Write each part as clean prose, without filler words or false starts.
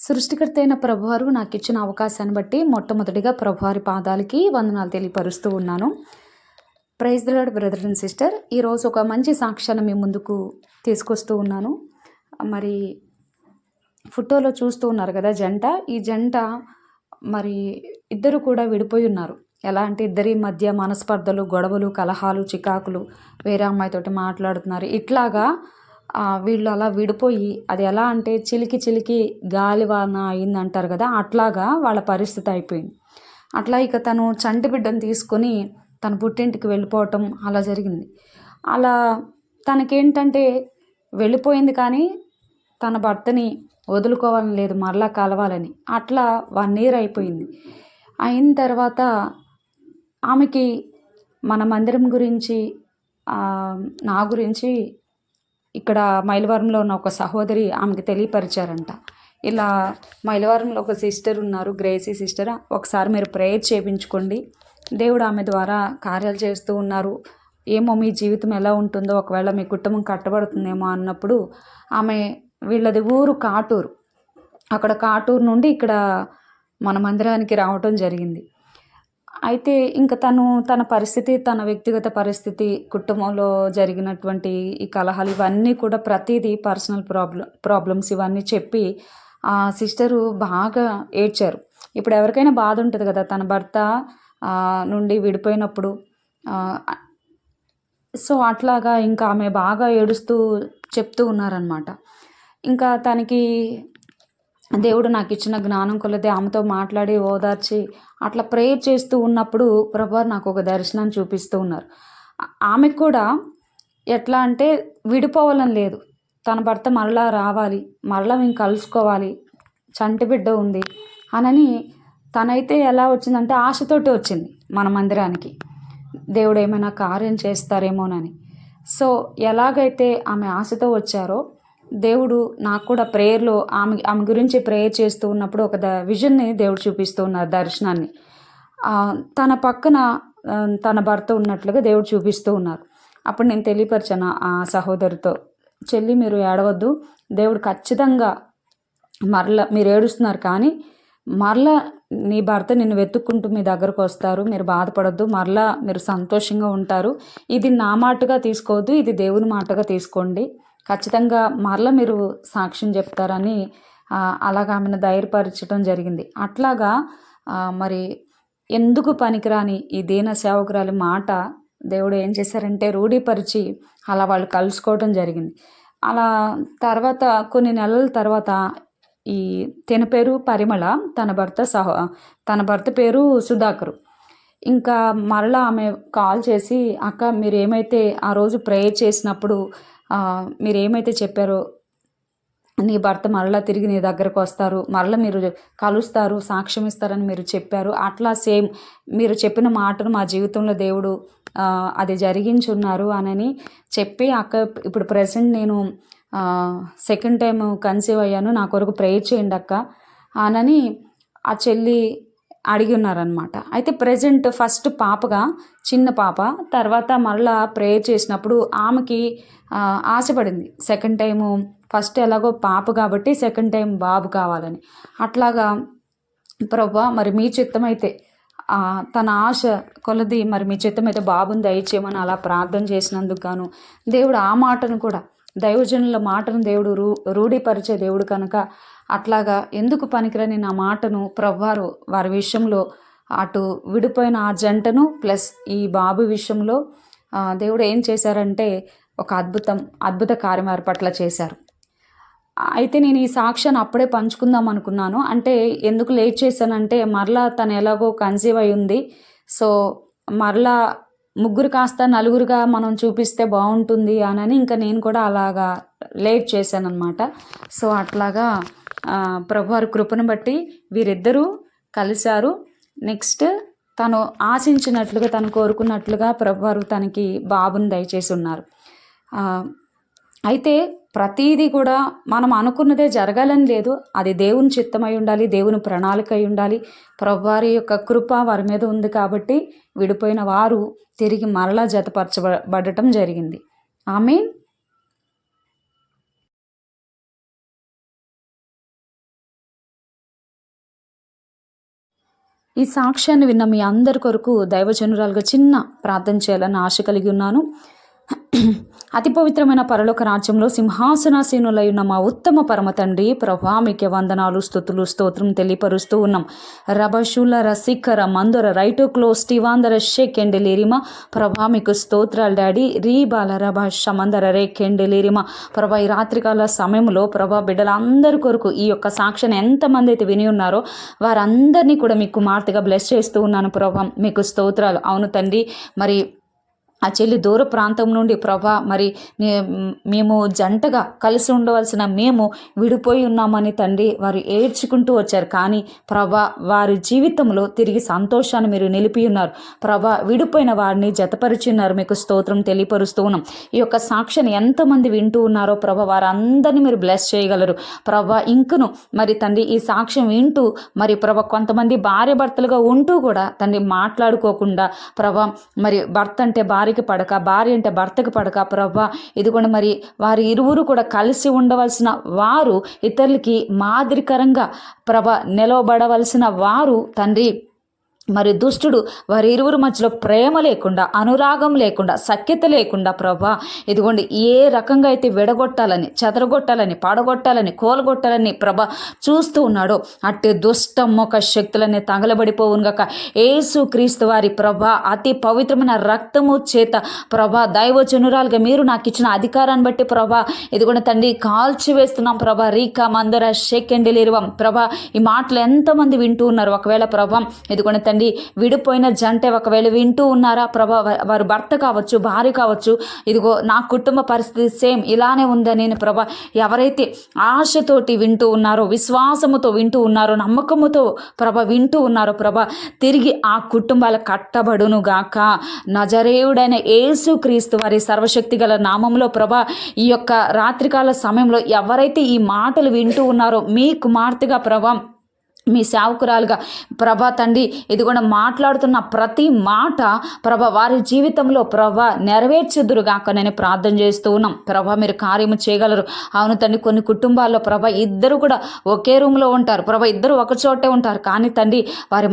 సృష్టికర్త అయిన ప్రభువారు నాకు ఇచ్చిన అవకాశాన్ని బట్టి మొట్టమొదటిగా ప్రభువారి పాదాలకి వందనాలు తెలియపరుస్తూ ఉన్నాను. Praise the lord brother and sister. ఈరోజు ఒక మంచి సాక్ష్యాన్ని మీ ముందుకు తీసుకొస్తూ ఉన్నాను. మరి ఫోటోలో చూస్తూ ఉన్నారు కదా జంట. ఈ జంట మరి ఇద్దరు కూడా విడిపోయి ఉన్నారు. ఎలా అంటే ఇద్దరి మధ్య మనస్పర్ధలు, గొడవలు, కలహాలు, చికాకులు, వేరే అమ్మాయితోటి మాట్లాడుతున్నారు. ఇట్లాగా వీళ్ళు అలా విడిపోయి, అది ఎలా అంటే చిలికి చిలికి గాలివాన అయిందంటారు కదా, అట్లాగా వాళ్ళ పరిస్థితి అయిపోయింది. అట్లా ఇక తను చంటి బిడ్డను తీసుకొని తన పుట్టింటికి వెళ్ళిపోవటం అలా జరిగింది. అలా తనకేంటంటే వెళ్ళిపోయింది, కానీ తన భర్తని వదులుకోవాలని లేదు, మరలా కలవాలని. అట్లా 1 year అయిపోయింది. అయిన తర్వాత ఆమెకి మన మందిరం గురించి, నా గురించి ఇక్కడ మైలవరంలో ఉన్న ఒక సహోదరి ఆమెకి తెలియపరిచారంట. ఇలా మైలవరంలో ఒక సిస్టర్ ఉన్నారు, గ్రేసీ సిస్టర్, ఒకసారి మీరు ప్రేయర్ చేయించుకోండి, దేవుడు ఆమె ద్వారా కార్యాలు చేస్తూ ఉన్నారు, ఏమో మీ జీవితం ఎలా ఉంటుందో, ఒకవేళ మీ కుటుంబం కట్టబడుతుందేమో అన్నప్పుడు ఆమె, వీళ్ళది ఊరు కాటూరు, అక్కడ కాటూరు నుండి ఇక్కడ మన మందిరానికి రావటం జరిగింది. అయితే ఇంకా తన పరిస్థితి, తన వ్యక్తిగత పరిస్థితి, కుటుంబంలో జరిగినటువంటి ఈ కలహాలు ఇవన్నీ కూడా ప్రతిదీ పర్సనల్ ప్రాబ్లమ్స్ ఇవన్నీ చెప్పి ఆ సిస్టరు బాగా ఏడ్చారు. ఇప్పుడు ఎవరికైనా బాధ ఉంటుంది కదా, తన భర్త నుండి విడిపోయినప్పుడు. సో అట్లాగా ఇంకా ఆమె బాగా ఏడుస్తూ చెప్తూ ఉన్నారనమాట. ఇంకా తనకి దేవుడు నాకు ఇచ్చిన జ్ఞానం కొలది ఆమెతో మాట్లాడి ఓదార్చి అట్లా ప్రేయర్ చేస్తూ ఉన్నప్పుడు ప్రభువారు నాకు ఒక దర్శనాన్ని చూపిస్తూ ఉన్నారు. ఆమెకు కూడా ఎట్లా అంటే విడిపోవాలని లేదు, తన భర్త మరలా రావాలి, మరలా మేము కలుసుకోవాలి, చంటి బిడ్డ ఉంది అనని తనైతే ఎలా వచ్చిందంటే ఆశతోటి వచ్చింది మన మందిరానికి, దేవుడు ఏమైనా కార్యం చేస్తారేమోనని. సో ఎలాగైతే ఆమె ఆశతో వచ్చారో దేవుడు నాకు కూడా ప్రేయర్లో ఆమె గురించి ప్రేయర్ చేస్తూ ఉన్నప్పుడు ఒక విజన్ని దేవుడు చూపిస్తూ ఉన్నారు, దర్శనాన్ని. తన పక్కన తన భర్త ఉన్నట్లుగా దేవుడు చూపిస్తూ ఉన్నారు. అప్పుడు నేను తెలియపరిచాను ఆ సహోదరితో, చెల్లి మీరు ఏడవద్దు, దేవుడు ఖచ్చితంగా మరలా, మీరు ఏడుస్తున్నారు కానీ మరలా నీ భర్త నిన్ను వెతుక్కుంటూ మీ దగ్గరకు వస్తారు, మీరు బాధపడద్దు, మరలా మీరు సంతోషంగా ఉంటారు. ఇది నా మాటగా తీసుకోవద్దు, ఇది దేవుని మాటగా తీసుకోండి, ఖచ్చితంగా మరలా మీరు సాక్ష్యం చెప్తారని అలాగా ఆమెను ధైర్యపరచడం జరిగింది. అట్లాగా మరి ఎందుకు పనికిరాని ఈ దీన సేవకురాలి మాట దేవుడు ఏం చేశారంటే రూఢీపరిచి అలా వాళ్ళు కలుసుకోవడం జరిగింది. అలా తర్వాత కొన్ని నెలల తర్వాత తన పేరు పరిమళ, తన భర్త పేరు సుధాకరు. ఇంకా మరలా ఆమె కాల్ చేసి, అక్క మీరు ఏమైతే ఆ రోజు ప్రేయర్ చేసినప్పుడు మీరు ఏమైతే చెప్పారో, నీ భర్త మరలా తిరిగి నీ దగ్గరకు వస్తారు, మరలా మీరు కలుస్తారు, సాక్ష్యం ఇస్తారని మీరు చెప్పారు, అట్లా సేమ్ మీరు చెప్పిన మాటను మా జీవితంలో దేవుడు అది జరిగించున్నారు అని చెప్పి, అక్క ఇప్పుడు ప్రెసెంట్ నేను 2nd time కన్సీవ్ అయ్యాను, నా కొరకు ప్రేయర్ చేయండి అక్క అనని ఆ చెల్లి అడిగి ఉన్నారనమాట. అయితే ప్రజెంట్ ఫస్ట్ పాపగా చిన్న పాప, తర్వాత మరలా ప్రేయర్ చేసినప్పుడు ఆమెకి ఆశపడింది 2nd time, ఫస్ట్ ఎలాగో పాప కాబట్టి 2nd time బాబు కావాలని. అట్లాగా ప్రభువా మరి మీ చిత్తమైతే, తన ఆశ కొలది మరి మీ చిత్తమైతే బాబుని దయచేయమని అలా ప్రార్థన చేసినందుకు గాను దేవుడు ఆ మాటను కూడా, దైవజనుల మాటను దేవుడు రూఢీపరిచే దేవుడు కనుక అట్లాగా ఎందుకు పనికిరని నా మాటను ప్రభువారు వారి విషయంలో, అటు విడిపోయిన ఆ జంటను ప్లస్ ఈ బాబు విషయంలో దేవుడు ఏం చేశారంటే ఒక అద్భుత కార్యం వారి పట్ల చేశారు. అయితే నేను ఈ సాక్ష్యాన్ని అప్పుడే పంచుకుందాం అనుకున్నాను. అంటే ఎందుకు లేట్ చేశానంటే మరలా తను ఎలాగో కన్సీవ్ అయి ఉంది, సో మరలా 3 కాస్త 4గా మనం చూపిస్తే బాగుంటుంది అని ఇంకా నేను కూడా అలాగా లేట్ చేశానన్నమాట. సో అట్లాగా ప్రభువారి కృపను బట్టి వీరిద్దరూ కలిశారు. నెక్స్ట్ తను ఆశించినట్లుగా, తను కోరుకున్నట్లుగా ప్రభువారు తనకి బాబుని దయచేసి ఉన్నారు. అయితే ప్రతీది కూడా మనం అనుకున్నదే జరగాలని లేదు, అది దేవుని చిత్తమై ఉండాలి, దేవుని ప్రణాళిక అయి ఉండాలి. ప్రభువారి యొక్క కృప వారి మీద ఉంది కాబట్టి విడిపోయిన వారు తిరిగి మరలా జతపరచబడటం జరిగింది. ఆమేన్. ఈ సాక్ష్యాన్ని విన్న మీ అందరి కొరకు దైవజనురాలుగా చిన్న ప్రార్థన చేయాలని ఆశ కలిగి ఉన్నాను. అతి పవిత్రమైన పరలోక రాజ్యంలో సింహాసనాసీనులై ఉన్న మా ఉత్తమ పరమ తండ్రి ప్రభా, మీకే వందనాలు, స్తుతులు, స్తోత్రం తెలియపరుస్తూ ఉన్నాం. రబశూల రసికర మందర రైటు క్లో స్టివాందర షేకెండెలిరిమ ప్రభా, మీకు స్తోత్రాలు డాడీ. రీ బాల రభ షమందర రే కెండెలిరిమ ప్రభా, ఈ రాత్రికాల సమయంలో ప్రభా బిడ్డలందరి కొరకు ఈ యొక్క సాక్ష్యాన్ని ఎంతమంది అయితే విని ఉన్నారో వారందరినీ కూడా మీకు కుమార్తెగా బ్లెస్ చేస్తూ ఉన్నాను ప్రభా, మీకు స్తోత్రాలు. అవును తండ్రి, మరి ఆ చెల్లి దూర ప్రాంతం నుండి ప్రభా, మరి మేము జంటగా కలిసి ఉండవలసిన మేము విడిపోయి ఉన్నామని తండ్రి వారు ఏడ్చుకుంటూ వచ్చారు. కానీ ప్రభా, వారి జీవితంలో తిరిగి సంతోషాన్ని మీరు నిలిపి ఉన్నారు ప్రభా. విడిపోయిన వారిని జతపరిచి ఉన్నారు, మీకు స్తోత్రం తెలియపరుస్తూ ఉన్నాం. ఈ యొక్క సాక్ష్యాన్ని ఎంతమంది వింటూ ఉన్నారో ప్రభా, వారందరినీ మీరు బ్లెస్ చేయగలరు ప్రభా. ఇంకను మరి తండ్రి ఈ సాక్ష్యం వింటూ మరి ప్రభా కొంతమంది భార్య భర్తలుగా ఉంటూ కూడా తండ్రి మాట్లాడుకోకుండా ప్రభా, మరి భర్త అంటే భార్యకి పడక, భార్య అంటే భర్తకి పడక ప్రభా, ఇదిగోండి మరి వారి ఇరువురు కూడా కలిసి ఉండవలసిన వారు, ఇతరులకి మాదిరికరంగా ప్రభా నిలవబడవలసిన వారు తండ్రి, మరి దుష్టుడు వారి ఇరువురు మధ్యలో ప్రేమ లేకుండా, అనురాగం లేకుండా, సఖ్యత లేకుండా ప్రభా, ఇదిగోండి ఏ రకంగా అయితే విడగొట్టాలని, చెదరగొట్టాలని, పడగొట్టాలని, కోలగొట్టాలని ప్రభా చూస్తూ ఉన్నాడో అట్టి దుష్ట మొక శక్తులన్నీ తగలబడిపోవునుగాక యేసు క్రీస్తు వారి ప్రభా అతి పవిత్రమైన రక్తము చేత ప్రభా, దైవజనురాలుగా మీరు నాకు ఇచ్చిన అధికారాన్ని బట్టి ప్రభా, ఇదిగోండి తండ్రి కాల్చి వేస్తున్నాం ప్రభా. రీకా మందర షేకెండెలిరివం ప్రభా, ఈ మాటలు ఎంతమంది వింటూ ఉన్నారు? ఒకవేళ ప్రభా ఇదిగోండి తండ్రి విడిపోయిన జంటే ఒకవేళ వింటూ ఉన్నారా ప్రభా, వారు భర్త కావచ్చు, భార్య కావచ్చు, ఇదిగో నా కుటుంబ పరిస్థితి సేమ్ ఇలానే ఉందని ప్రభా, ఎవరైతే ఆశతోటి వింటూ ఉన్నారో, విశ్వాసముతో వింటూ ఉన్నారో, నమ్మకముతో ప్రభా వింటూ ఉన్నారో ప్రభా, తిరిగి ఆ కుటుంబాల కట్టబడును గాక నజరేయుడైన యేసు క్రీస్తు వారి సర్వశక్తి గల నామంలో ప్రభా. ఈ యొక్క రాత్రికాల సమయంలో ఎవరైతే ఈ మాటలు వింటూ ఉన్నారో మీ కుమార్తెగా ప్రభా, మీ సేవకురాలుగా ప్రభా తండ్రి, ఇదిగోండి మాట్లాడుతున్న ప్రతి మాట ప్రభా వారి జీవితంలో ప్రభా నెరవేర్చుదురుగాక నేను ప్రార్థన చేస్తూ ఉన్నాం ప్రభా. మీరు కార్యము చేయగలరు. అవును తండ్రి, కొన్ని కుటుంబాల్లో ప్రభా ఇద్దరు కూడా ఒకే రూమ్లో ఉంటారు ప్రభా, ఇద్దరు ఒక చోటే ఉంటారు. కానీ తండ్రి వారి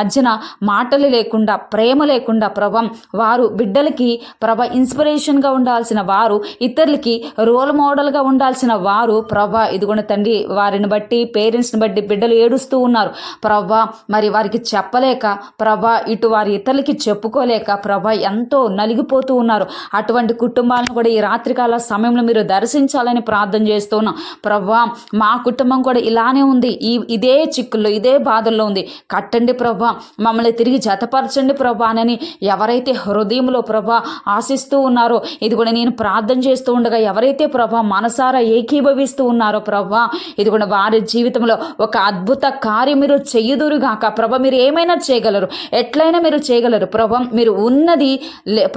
మధ్యన మాటలు లేకుండా, ప్రేమ లేకుండా ప్రభా, వారు బిడ్డలకి ప్రభా ఇన్స్పిరేషన్గా ఉండాల్సిన వారు, ఇతరులకి రోల్ మోడల్గా ఉండాల్సిన వారు ప్రభా, ఇదిగోండి తండ్రి వారిని బట్టి, పేరెంట్స్ని బట్టి బిడ్డలు ఏడుస్తూ ఉన్నారు ప్రభా. మరి వారికి చెప్పలేక ప్రభా, ఇటు వారి ఇతరులకి చెప్పుకోలేక ప్రభా ఎంతో నలిగిపోతూ ఉన్నారు. అటువంటి కుటుంబాలను కూడా ఈ రాత్రికాల సమయంలో మీరు దర్శించాలని ప్రార్థన చేస్తున్నాం ప్రభా. మా కుటుంబం కూడా ఇలానే ఉంది, ఇదే చిక్కుల్లో, ఇదే బాధల్లో ఉంది. కట్టండి ప్రభా, మమ్మల్ని తిరిగి జతపరచండి ప్రభా అని ఎవరైతే హృదయంలో ప్రభా ఆశిస్తూ ఉన్నారో, ఇది కూడా నేను ప్రార్థన చేస్తూ ఉండగా ఎవరైతే ప్రభా మనసారా ఏకీభవిస్తూ ఉన్నారో ప్రభా, ఇది కూడా వారి జీవితంలో ఒక అద్భుత కార్యం మీరు చెయ్యుదురుగాక ప్రభ. మీరు ఏమైనా చేయగలరు, ఎట్లయినా మీరు చేయగలరు ప్రభ. మీరు ఉన్నది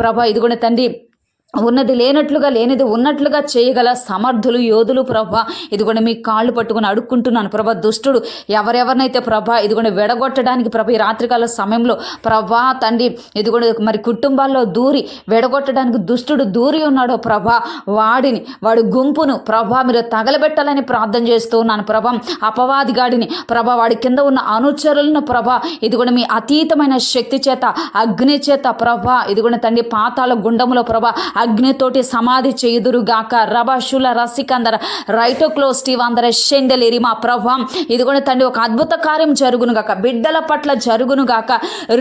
ప్రభ, ఇదిగోండి తండ్రి ఉన్నది లేనట్లుగా, లేనిది ఉన్నట్లుగా చేయగల సమర్థులు, యోధులు ప్రభా. ఇదిగోండి మీ కాళ్ళు పట్టుకుని అడుక్కుంటున్నాను ప్రభా. దుష్టుడు ఎవరెవరినైతే ప్రభా ఇదిగోండి విడగొట్టడానికి ప్రభా ఈ రాత్రికాల సమయంలో ప్రభా తండ్రి, ఇదిగోండి మరి కుటుంబాల్లో దూరి విడగొట్టడానికి దుష్టుడు దూరి ఉన్నాడో ప్రభా, వాడి గుంపును ప్రభా మీరు తగలబెట్టాలని ప్రార్థన చేస్తూ ఉన్నాను ప్రభా. అపవాది గాడిని ప్రభా, వాడి కింద ఉన్న అనుచరులను ప్రభా, ఇదిగోండి మీ అతీతమైన శక్తి చేత, అగ్ని చేత ప్రభా, ఇదిగోండి తండ్రి పాతాళ గుండములో ప్రభా అగ్నితోటి సమాధి చేయుదురుగాక. రబశుల రసికందర రైటోక్లో స్టీవాందర షెండెలిరిమా ప్రభా, ఇదిగోని తండ్రి ఒక అద్భుత కార్యం జరుగునుగాక, బిడ్డల పట్ల జరుగునుగాక.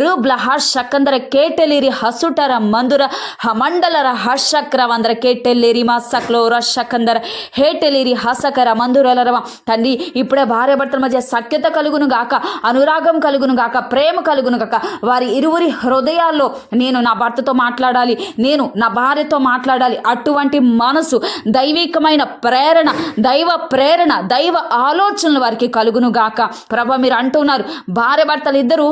రుబ్ల హర్షకందర కేటెలిరి హసుటర మందుర హమండలర హర్షక్రవందర కేటెలిరిమా సక్లో రషకందర హేటెలిరి హసకర మందురలరవ తండ్రి. ఇప్పుడే భార్య భర్తల మధ్య సఖ్యత కలుగునుగాక, అనురాగం కలుగునుగాక, ప్రేమ కలుగునుగాక. వారి ఇరువురి హృదయాల్లో నేను నా భర్తతో మాట్లాడాలి, నేను నా భార్యతో మాట్లాడాలి, అటువంటి మనసు, దైవికమైన ప్రేరణ, దైవ ఆలోచనలు వారికి కలుగునుగాక ప్రభా. మీరు అంటున్నారు భార్య భర్తలు ఇద్దరు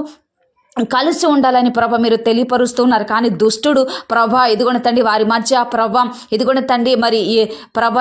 కలిసి ఉండాలని ప్రభ మీరు తెలియపరుస్తున్నారు. కానీ దుష్టుడు ప్రభ ఇదిగోని తండ్రి వారి మధ్య ప్రభ ఇదిగోని తండ్రి మరి ప్రభ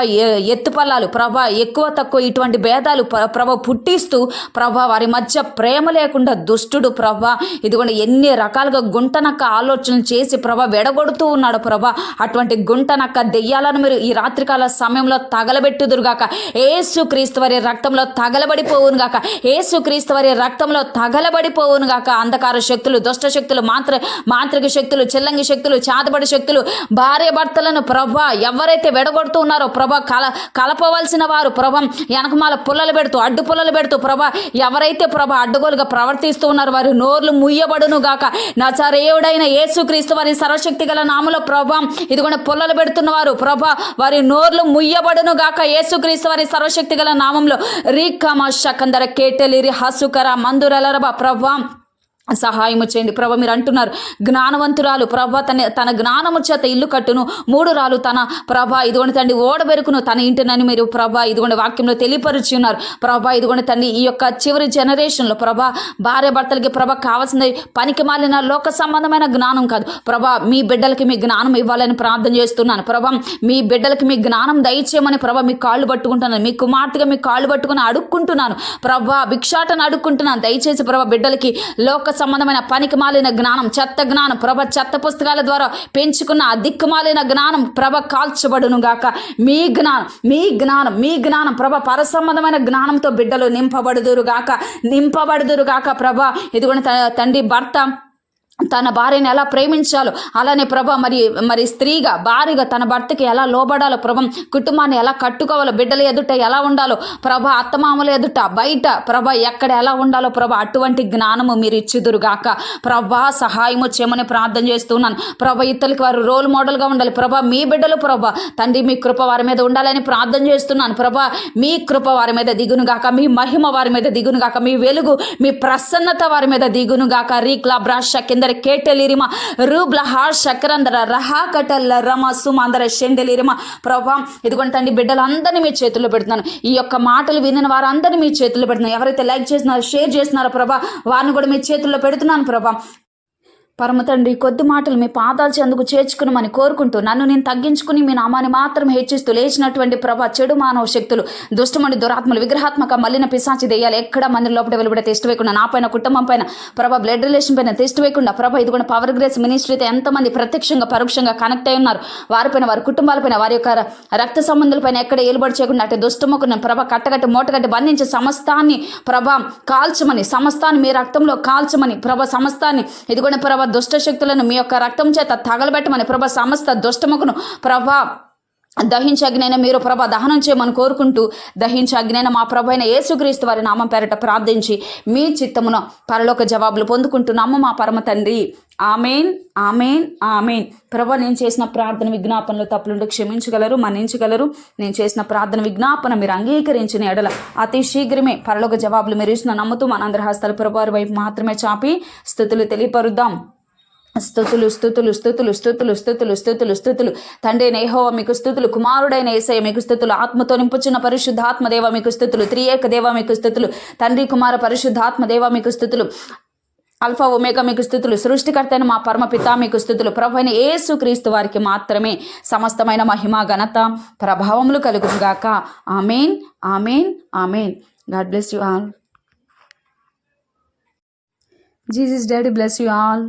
ఎత్తుపల్లాలు ప్రభ ఎక్కువ తక్కువ ఇటువంటి భేదాలు ప్రభ పుట్టిస్తూ ప్రభ వారి మధ్య ప్రేమ లేకుండా దుష్టుడు ప్రభ ఇదిగోని ఎన్ని రకాలుగా గుంటనక్క ఆలోచనలు చేసి ప్రభ వెడగొడుతూ ఉన్నాడు ప్రభ. అటువంటి గుంటనక్క దెయ్యాలను మీరు ఈ రాత్రికాల సమయంలో తగలబెట్టుదురుగాక. యేసు క్రీస్తు వారి రక్తంలో తగలబడిపోవునుగాక. యేసు క్రీస్తు వారి రక్తంలో తగలబడిపోవునుగాక. అంధకార శక్తులు, దుష్ట శక్తులు, మాంత్రిక శక్తులు, చెల్లంగి శక్తులు, చాతబడి శక్తులు, భార్య భర్తలను ప్రభా ఎవరైతే వెడగొడుతూ ఉన్నారో ప్రభా కలపవలసిన వారు ప్రభా వెనకమాల పుల్లలు పెడుతూ అడ్డు పుల్లలు పెడుతూ ప్రభా ఎవరైతే ప్రభా అడ్డుగోలుగా ప్రవర్తిస్తూ ఉన్నారో వారి నోర్లు ముయ్యబడును గాక. నజరేయుడైన యేసుక్రీస్తు వారి సర్వశక్తి గల నామములో ప్రభా ఇదిగోండి పుల్లలు పెడుతున్న వారు ప్రభా వారి నోర్లు ముయ్యబడును గాక. యేసుక్రీస్తు వారి సర్వశక్తి గల నామంలో రీకమ శకందర కేటలిరి హసుకర మందురలరబ ప్రభా సహాయము చేయండి ప్రభ. మీరు అంటున్నారు జ్ఞానవంతురాలు ప్రభ తన జ్ఞానము చేత ఇల్లు కట్టును, 3 రాలు తన ప్రభ ఇదిగోండి తండ్రి ఓడబెరుకును తన ఇంటినని మీరు ప్రభ ఇదిగోండి వాక్యంలో తెలియపరిచి ఉన్నారు ప్రభ. ఇదిగోండి తండ్రి ఈ యొక్క చివరి జనరేషన్లో ప్రభ భార్య భర్తలకి ప్రభ కావాల్సింది పనికి మాలిన లోక సంబంధమైన జ్ఞానం కాదు ప్రభ. మీ బిడ్డలకి మీ జ్ఞానం ఇవ్వాలని ప్రార్థన చేస్తున్నాను ప్రభ. మీ బిడ్డలకి మీ జ్ఞానం దయచేయమని ప్రభ మీ కాళ్ళు పట్టుకుంటున్నాను. మీ కుమార్తెగా మీ కాళ్ళు పట్టుకుని అడుక్కుంటున్నాను ప్రభ. భిక్షాటను అడుక్కుంటున్నాను. దయచేసి ప్రభ బిడ్డలకి లోక సంబంధమైన పనికి మాలిన జ్ఞానం, చెత్త జ్ఞానం ప్రభ చెత్త పుస్తకాల ద్వారా పెంచుకున్న దిక్కుమాలిన జ్ఞానం ప్రభ కాల్చబడును గాక. మీ జ్ఞానం ప్రభ పర సంబంధమైన జ్ఞానంతో బిడ్డలు నింపబడుదురు గాక ప్రభ. ఇదిగోని తండ్రి భర్త తన భార్యను ఎలా ప్రేమించాలో అలానే ప్రభ మరి స్త్రీగా భార్యగా తన భర్తకి ఎలా లోబడాలో ప్రభ, కుటుంబాన్ని ఎలా కట్టుకోవాలో, బిడ్డల ఎదుట ఎలా ఉండాలో ప్రభ, అత్తమామల ఎదుట బయట ప్రభ ఎక్కడ ఎలా ఉండాలో ప్రభ అటువంటి జ్ఞానము మీరు ఇచ్చుదురుగాక ప్రభ. సహాయము చేయమని ప్రార్థన చేస్తున్నాను ప్రభ. ఇతరులకి వారు రోల్ మోడల్గా ఉండాలి ప్రభ. మీ బిడ్డలు ప్రభ తండ్రి మీ కృప వారి మీద ఉండాలని ప్రార్థన చేస్తున్నాను ప్రభ. మీ కృప వారి మీద దిగునుగాక, మీ మహిమ వారి మీద దిగునుగాక, మీ వెలుగు మీ ప్రసన్నత వారి మీద దిగునుగాక. రీక్లా బ్రాష కింద కేటలిరిమ రూబ్లహా శకరందర రహా కటల్ల రమ సుమందర షెండలిరిమ ప్రభా. ఇదిగోండి తండ్రి బిడ్డలందరినీ మీ చేతుల్లో పెడుతున్నాను. ఈ యొక్క మాటలు వినిన వారందరినీ మీ చేతుల్లో పెడుతున్నాను. ఎవరైతే లైక్ చేస్తున్నారో షేర్ చేస్తున్నారో ప్రభా వారిని కూడా మీ చేతుల్లో పెడుతున్నాను ప్రభా. పరమ తండ్రి కొద్ది మాటలు మీ పాదాలు చెందుకు చేర్చుకునమని కోరుకుంటూ నన్ను నేను తగ్గించుకుని మీ నామాన్ని మాత్రం హెచ్చిస్తూ లేచినటువంటి ప్రభ చెడు మానవ శక్తులు, దుష్టమని దురాత్మలు, విగ్రహాత్మక మలిన పిశాచి దెయ్యాలు ఎక్కడ మందిర లోపల వెలుబడి టెస్ట్ వేయకుండా నా పైన కుటుంబం పైన ప్రభ బ్లడ్ రిలేషన్ పైన టెస్ట్ వేయకుండా ప్రభ ఇదిగోండి పవర్ గ్రేస్ మినిస్ట్రీతో ఎంతమంది ప్రత్యక్షంగా పరోక్షంగా కనెక్ట్ అయి ఉన్నారు వారిపైన వారి కుటుంబాలపైన వారి యొక్క రక్త సంబంధులపైన ఎక్కడ ఏలుబడి చేయకుండా అటు దుష్టముకున్న ప్రభ కట్టగట్టి మూటగట్టి బంధించి సమస్తాన్ని ప్రభ కాల్చమని, సమస్తాన్ని మీ రక్తంలో కాల్చమని ప్రభ, సమస్తాన్ని ఇదిగోండి ప్రభ దుష్ట శక్తులను మీ యొక్క రక్తం చేత తగలబెట్టమని ప్రభ, సమస్త దుష్టముకును ప్రభ దహించే అగ్నైన మీరు ప్రభ దహనం చేయమని కోరుకుంటూ దహించే అగ్నైన మా ప్రభు అయిన యేసుక్రీస్తు వారి నామం పేరట ప్రార్థించి మీ చిత్తమున పరలోక జవాబులు పొందుకుంటున్నాము మా పరమ తండ్రి. Amen amen amen. ప్రభ నేను చేసిన ప్రార్థన విజ్ఞాపనలు తప్పులుంటే క్షమించగలరు, మన్నించగలరు. నేను చేసిన ప్రార్థన విజ్ఞాపన మీరు అంగీకరించిన ఎడల అతి శీఘ్రమే పరలోక జవాబులు మీరు ఇస్తున్న నమ్ముతూ మనందరి హస్తాలు ప్రభు వైపు మాత్రమే చాపి స్తుతులు తెలియపరుద్దాం. స్తుతులు స్తుతులు స్తుతులు స్తుతులు స్తుతులు స్తుతులు స్తుతులు తండ్రి యెహోవా మీకు స్తుతులు, కుమారుడైన యేసయ్య మీకు స్తుతులు, ఆత్మతో నింపుచున్న పరిశుద్ధాత్మ దేవ మీకు స్తుతులు, త్రియేక దేవ మీకు స్తుతులు, తండ్రి కుమార పరిశుద్ధాత్మ దేవ మీకు స్తుతులు, అల్ఫా ఒమేగా మీకు స్తుతులు, సృష్టికర్త అయిన మా పరమ పితా మీకు స్తుతులు. ప్రభు అయిన యేసుక్రీస్తు వారికి మాత్రమే సమస్తమైన మహిమ ఘనత ప్రభావములు కలుగునుగాక. Amen amen amen. God bless you all. Jesus daddy bless you all.